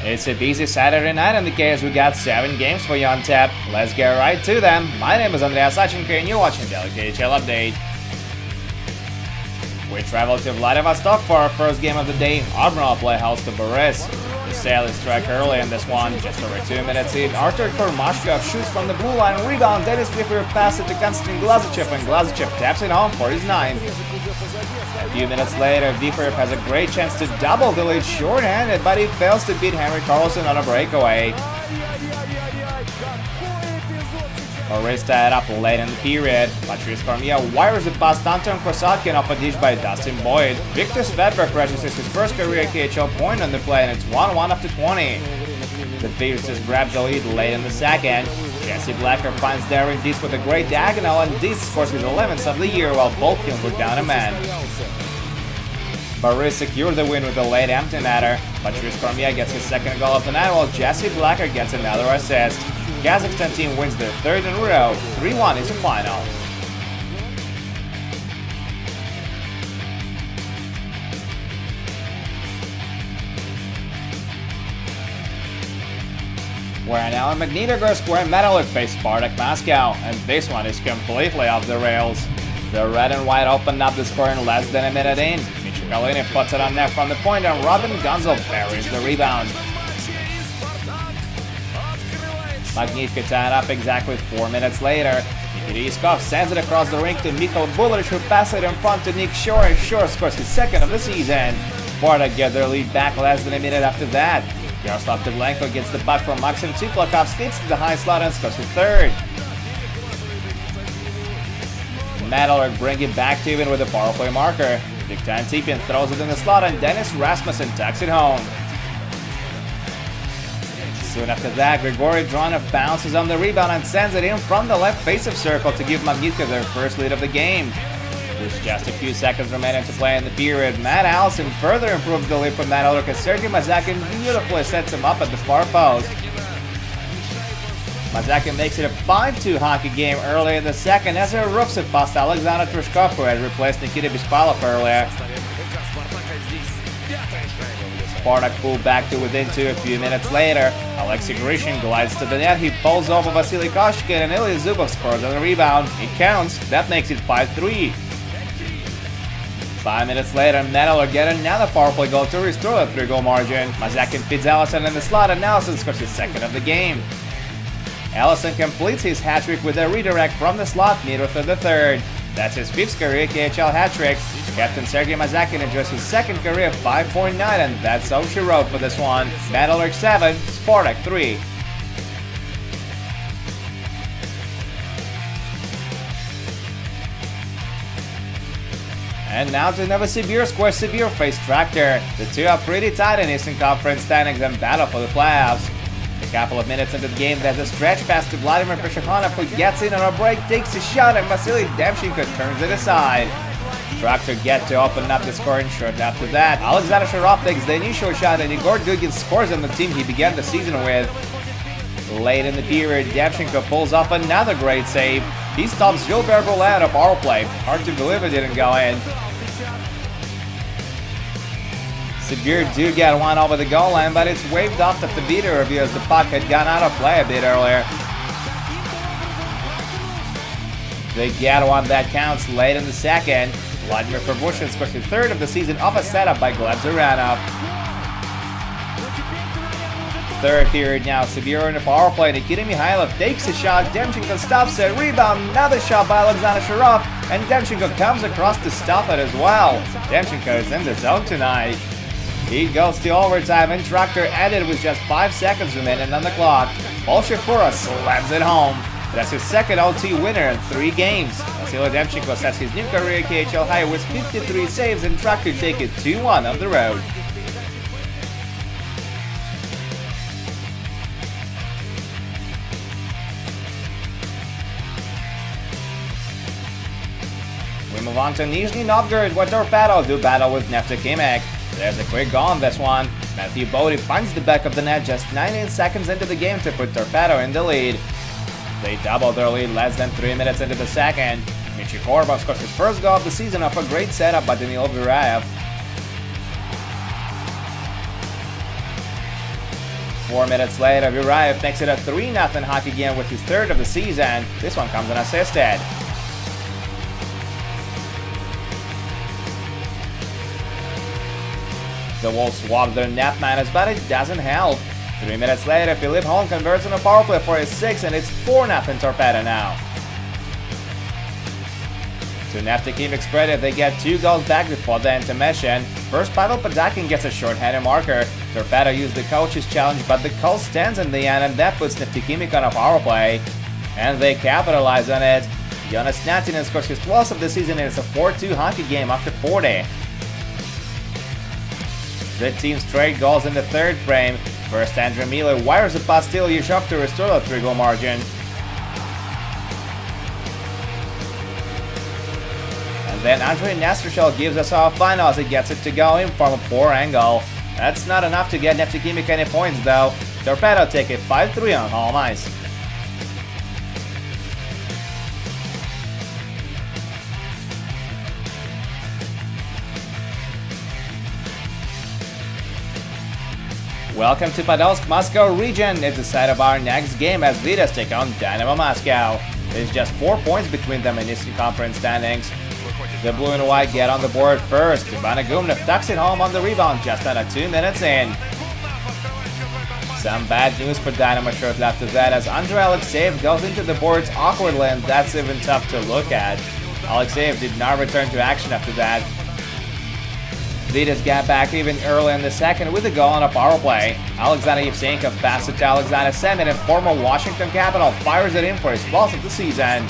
It's a busy Saturday night in the case. We got 7 games for you on tap. Let's get right to them. My name is Andreas Sachenko and you're watching the KHL Update. We travel to Vladivostok for our first game of the day. Admiral play house to Boris. The sail is struck early in this one, just over 2 minutes in. Artur Kormashkov shoots from the blue line, rebound, Dennis Flipper passes it to Konstantin Glazichev, and Glazichev taps it home for his 9th. A few minutes later, Viper has a great chance to double the lead short-handed, but he fails to beat Henry Carlson on a breakaway. Boris tied up late in the period. Patrice Cormier wires it past Anton Kosatkin off a dish by Dustin Boyd. Victor Svedberg registers his first career KHL point on the play, and it's 1-1 after 20. The Fierces grab the lead late in the second. Jesse Blacker finds Darren Dietz with a great diagonal, and Dietz scores his 11th of the year while both teams were down a man. Boris secured the win with a late empty netter. Patrice Cormier gets his second goal of the night, while Jesse Blacker gets another assist. Kazakhstan team wins their 3rd in a row. 3-1 is the final. We're now in Magnitogorsk where Metalurg face Spartak Moscow, and this one is completely off the rails. The red and white opened up the score in less than a minute in. Mitchell Kalinin puts it on net from the point, and Robin Gonzal buries the rebound. Magnitka tied up exactly 4 minutes later. Nikita Iskov sends it across the rink to Mikhail Bullrich, who passes it in front to Nick Shore, and Shore scores his 2nd of the season. Spartak get their lead back less than a minute after that. Yaroslav Deblenko gets the puck from Maxim Tsiplakov, skates to the high slot and scores his 3rd. Metalurg bring it back to even with a power play marker. Viktor Antipin throws it in the slot, and Dennis Rasmussen tucks it home. Soon after that, Grigory Dronov bounces on the rebound and sends it in from the left face-off circle to give Magnitka their first lead of the game. With just a few seconds remaining to play in the period, Matt Allison further improves the lead for Metalurg as Sergei Mazakin beautifully sets him up at the far post. Mazakin makes it a 5-2 hockey game early in the second as he roofs it past Alexander Trushkov, who had replaced Nikita Bispalov earlier. Spartak pulled back to within 2 a few minutes later. Alexei Grishin glides to the net, he pulls over Vasily Koshkin, and Ilya Zubov scores on the rebound. It counts, that makes it 5-3. 5 minutes later, Metalurg get another power play goal to restore the 3-goal margin. Mazakin feeds Allison in the slot, and Allison scores his 2nd of the game. Allison completes his hat-trick with a redirect from the slot midway through the 3rd. That's his 5th career KHL hat-trick. Captain Sergei Mazakin enjoys his 2nd career 5-point night, and that's all she wrote for this one. Metalurg 7, Spartak 3. And now to Novosibirsk, where Sibir face Tractor. The two are pretty tight in Eastern Conference standings and battle for the playoffs. A couple of minutes into the game, there's a stretch pass to Vladimir Peshakhonov, who gets in on a break, takes a shot, and Vasily Demchenko turns it aside. Tractor get to open up the scoring short after that. Alexander Sharov takes the initial shot, and Igor Dugin scores on the team he began the season with. Late in the period, Demchenko pulls off another great save. He stops Gilbert Boulay on a power play. Hard to believe it didn't go in. Sibir do get one over the goal line, but it's waved off at the beater review as the puck had gone out of play a bit earlier. They get one that counts late in the second. Vladimir Pervushin scores his 3rd of the season off a setup by Gleb Zuranov. 3rd period now, Sibir in the power play. Nikita Mikhailov takes a shot, Demchenko stops it, rebound, another shot by Alexander Sharov, and Demchenko comes across to stop it as well. Demchenko is in the zone tonight. He goes to overtime, and Tractor ended with just 5 seconds remaining on the clock. Paul Shafura slams it home. That's his 2nd OT winner in 3 games. Vasily Demchenko sets his new career KHL high with 53 saves, and Tractor take it 2-1 on the road. We move on to Nizhny Novgorod, where Torpedo do battle with Neftekhimik. There's a quick goal on this one. Matthew Bodie finds the back of the net just 19 seconds into the game to put Torpedo in the lead. They doubled their lead less than 3 minutes into the second. Michi Korbov scores his first goal of the season off a great setup by Daniil Virayev. 4 minutes later, Virayev makes it a 3-0 hockey game with his third of the season. This one comes unassisted. The Wolves swap their net minus, but it doesn't help. 3 minutes later, Philippe Holm converts on a power play for his 6th, and it's 4-0 Torpedo now. To Neftikimik's credit, they get 2 goals back before the intermission. First, Pavel Padakin gets a short-handed marker. Torpedo used the coach's challenge, but the call stands in the end, and that puts Neftikimik on a power play. And they capitalize on it. Jonas Natinen scores his 12th of the season, and it's a 4-2 hockey game after 40. The team's straight goals in the third frame. First, Andrew Miller wires a pass to Yushov to restore the 3-goal margin. And then Andrei Nestershel gives us our final as he gets it to go in from a poor angle. That's not enough to get Neftikimik any points though. Torpedo take it 5-3 on home ice. Welcome to Podolsk, Moscow region. It's the site of our next game as Vitas take on Dynamo Moscow. There's just 4 points between them in Eastern Conference standings. The blue and white get on the board first. Vanagumnev tucks it home on the rebound just under 2 minutes in. Some bad news for Dynamo shortly after that as Andrei Alexeyev goes into the boards awkwardly, and that's even tough to look at. Alexeyev did not return to action after that. Vitas got back even early in the second with a goal on a power play. Alexander Yevsenkov passed it to Alexander Semin, and former Washington Capital fires it in for his 12th of the season.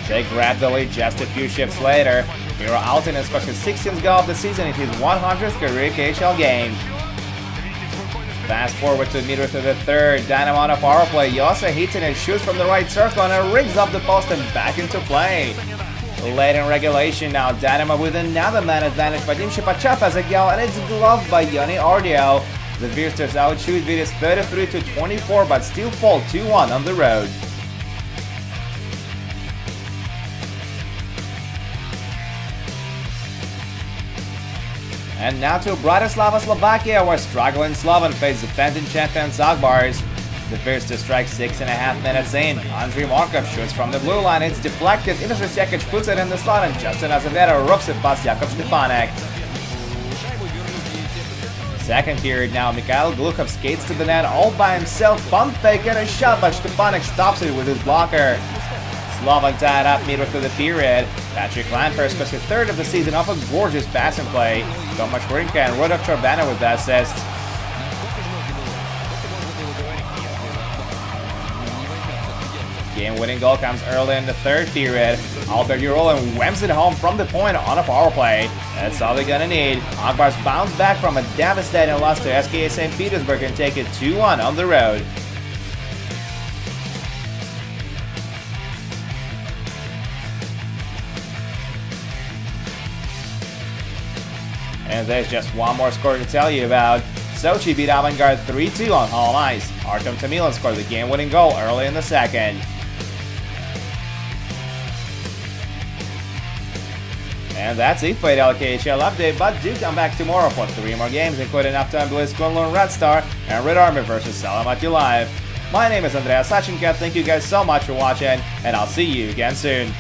They grab the lead just a few shifts later. Miro Altinen scores his 16th goal of the season in his 100th career KHL game. Fast forward to midway through the third, Dynamo on a power play. Jossa Hitinen shoots from the right circle and rings up the post and back into play. Late in regulation now, Dynamo with another man advantage. Vadim Shipachev has a goal, and it's gloved by Yoni Ordio. The Virtus outshoot Vitas 33-24, but still fall 2-1 on the road. And now to Bratislava, Slovakia, where struggling Slovan face defending champions Zagbars. The Virtus strike 6.5 minutes in. Andrei Markov shoots from the blue line. It's deflected. Ivica Sekic puts it in the slot, and Justin Azevedo roughs it past Jakub Stepanek. Second period now. Mikhail Glukhov skates to the net all by himself. Pump fake and a shot, but Stepanek stops it with his blocker. Slovan tied up midway through the period. Patrick Lampers scores his 3rd of the season off a gorgeous passing play. Tomasz Hrinka and Rodok Chorbana with the assist. Game-winning goal comes early in the third period. Albert Urolin whams it home from the point on a power play. That's all they're gonna need. Akbars bounce back from a devastating loss to SKA St. Petersburg and take it 2-1 on the road. And there's just one more score to tell you about. Sochi beat Avangard 3-2 on home ice. Artem Tamilin scored the game-winning goal early in the second. And that's it for the KHL update, but do come back tomorrow for 3 more games, including Uptime Bliss, Kunlun Red Star, and Red Army vs Salamati Live. My name is Andreas Sachenka, thank you guys so much for watching, and I'll see you again soon.